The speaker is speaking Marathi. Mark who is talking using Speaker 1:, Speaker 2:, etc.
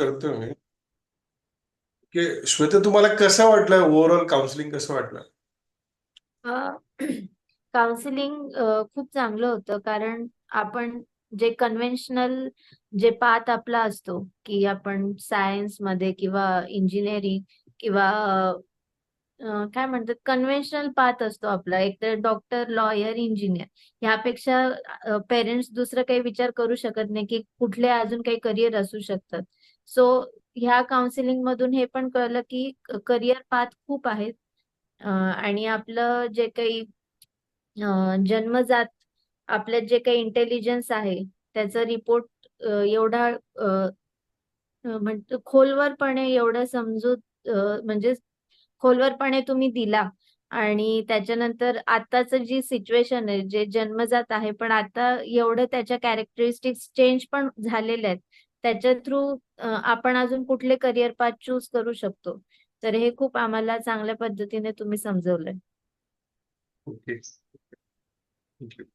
Speaker 1: करतोय मी. की श्वेता, तुम्हाला कसं वाटलं ओव्हरऑल काउन्सिलिंग कसं वाटलं?
Speaker 2: काउन्सिलिंग खूप चांगलं होतं, कारण आपण जे कन्व्हेन्शनल जे पाथ आपला असतो, की आपण सायन्स मध्ये किंवा इंजिनिअरिंग किंवा काय म्हणतात, कन्व्हेन्शनल पाथ असतो आपला, एक तर डॉक्टर, लॉयर, इंजिनियर. ह्यापेक्षा पेरेंट्स दुसरं काही विचार करू शकत नाही की कुठले अजून काही करिअर असू शकतात. सो ह्या काउन्सिलिंग मधून हे पण कळलं की करिअर पाथ खूप आहेत. आणि आपलं जे काही जन्मजात आपल्यात जे काही इंटेलिजन्स आहे, त्याचा रिपोर्ट एवढा म्हणतो खोलवरपणे एवढं म्हणजे खोलवरपणे तुम्ही दिला. आणि त्याच्यानंतर आताच जी सिच्युएशन आहे, जे जन्मजात आहे, पण आता एवढं त्याच्या कॅरेक्टरिस्टिक्स चेंज पण झालेल्या आहेत. त्याच्या थ्रू आपण अजून कुठले करिअर पाथ चूज करू शकतो. तर हे खूप आम्हाला चांगल्या पद्धतीने तुम्ही समजवलंय.
Speaker 1: ओके. थँक्यू.